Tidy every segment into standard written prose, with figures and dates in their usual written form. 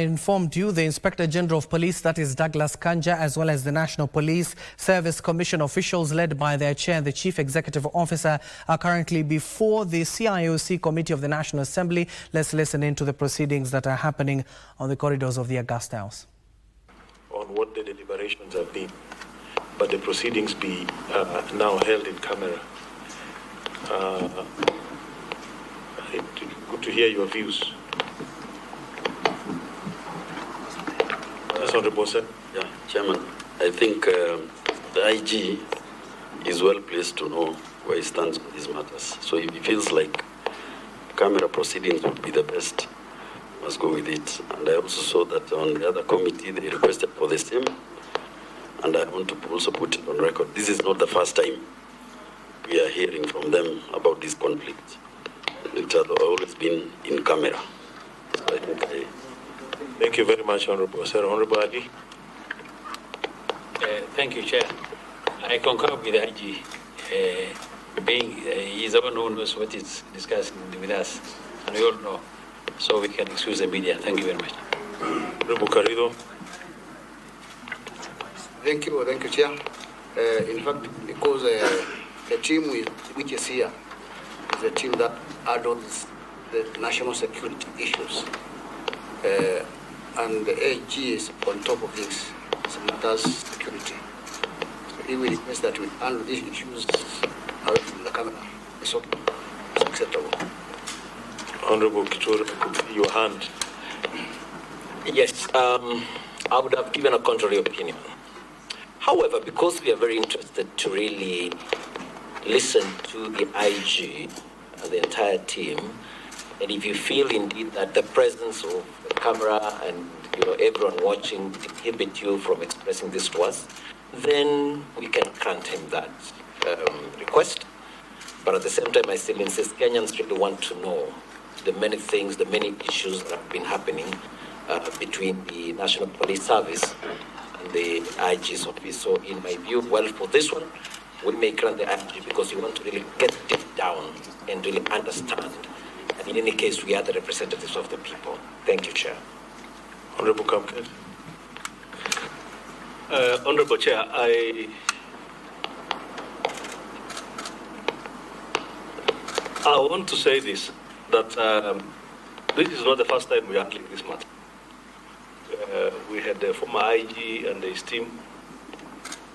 Informed you, the Inspector General of Police, that is Douglas Kanja, as well as the National Police Service Commission officials led by their chair and the Chief Executive Officer are currently before the CIOC Committee of the National Assembly. Let's listen into the proceedings that are happening on the corridors of the Augusta House. On what the deliberations have been, but the proceedings be now held in camera. Good to hear your views. That's Honorable Sir. Yeah, Chairman, I think the IG is well placed to know where he stands on these matters. So if he feels like camera proceedings would be the best, must go with it. And I also saw that on the other committee they requested for the same, and I want to also put it on record. This is not the first time we are hearing from them about this conflict. It has always been in camera. So I think Thank you very much, Honorable Sir. Honorable Ali. Thank you, Chair. I concur with the IG. He's the one who knows what is discussing with us, and we all know. So we can excuse the media. Thank you very much. Honorable Carrido. Thank you, Chair. In fact, because the team which is here is a team that handles the national security issues. And the AG is on top of this, matters security. So if we request that we handle these issues away from the camera, it's okay. It's acceptable. Honorable Kitura, your hand. Yes, I would have given a contrary opinion. However, because we are very interested to really listen to the IG and the entire team, and if you feel indeed that the presence of the camera and everyone watching inhibit you from expressing this to us, then we can grant him that request. But at the same time, I still insist Kenyans really want to know the many things, the many issues that have been happening between the National Police Service and the IG's office. So in my view, well, for this one, we may grant the IG because we want to really get deep down and really understand. And in any case, we are the representatives of the people. Thank you, Chair. Honorable Kamket. Honorable Chair, I want to say this, that this is not the first time we are handling this matter. We had the former IG and his team,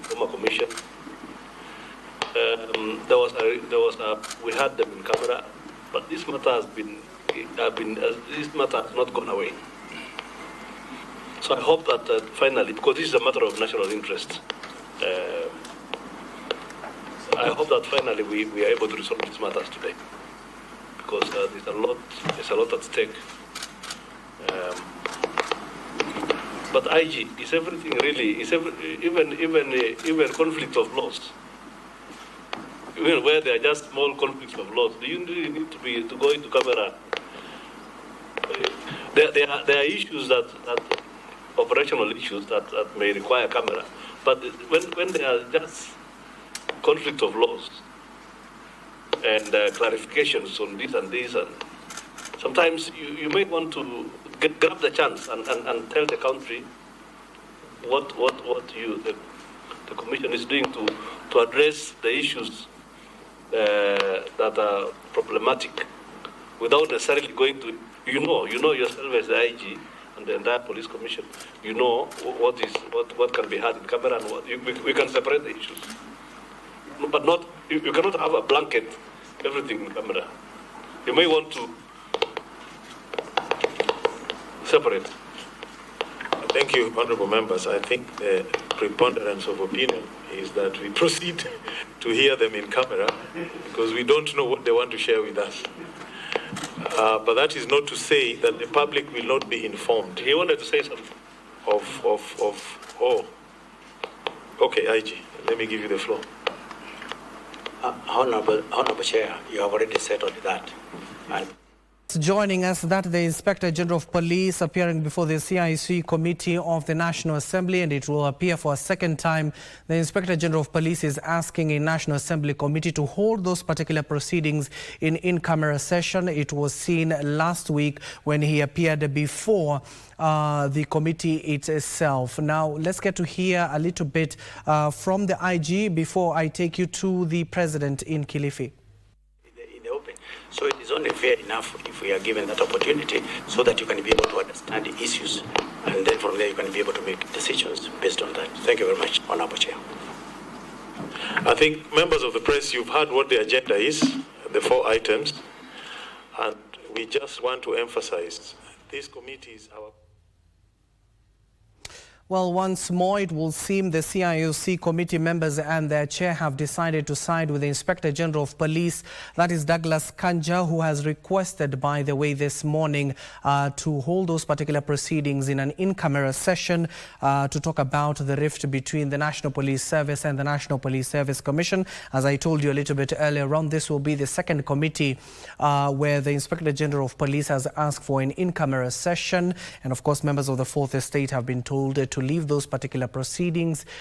former commission. We had them in camera, but this matter has not gone away. So I hope that finally, because this is a matter of national interest, I hope that finally we are able to resolve these matters today, because there's a lot at stake. But IG is everything really. Even conflict of laws. Even where there are just small conflicts of laws, do you really need to go into camera? There are issues that operational issues that may require camera, but when there are just conflict of laws and clarifications on this and this, and sometimes you may want to grab the chance and tell the country what the commission is doing to address the issues that are problematic, without necessarily going to yourself as the IG and the entire police commission. You know what can be had in camera and what we can separate the issues, but not you cannot have a blanket everything in camera. You may want to separate. Thank you, honorable members. I think the preponderance of opinion is that we proceed to hear them in camera because we don't know what they want to share with us. But that is not to say that the public will not be informed. He wanted to say something. Okay, IG, let me give you the floor. Honorable Chair, you have already said all that. And Just joining us, that the Inspector General of Police appearing before the CIOC Committee of the National Assembly, and it will appear for a second time. The Inspector General of Police is asking a National Assembly committee to hold those particular proceedings in-camera session. It was seen last week when he appeared before the committee itself. Now, let's get to hear a little bit from the IG before I take you to the President in Kilifi. In the open. So it is only fair enough if we are given that opportunity so that you can be able to understand the issues, and then from there you can be able to make decisions based on that. Thank you very much, Honorable Chair. I think members of the press, you've heard what the agenda is, the 4 items, and we just want to emphasize this committee is our... Well, once more, it will seem the CIOC committee members and their chair have decided to side with the Inspector General of Police, that is Douglas Kanja, who has requested, by the way, this morning to hold those particular proceedings in an in-camera session to talk about the rift between the National Police Service and the National Police Service Commission. As I told you a little bit earlier on, this will be the second committee where the Inspector General of Police has asked for an in-camera session. And of course, members of the Fourth Estate have been told to leave those particular proceedings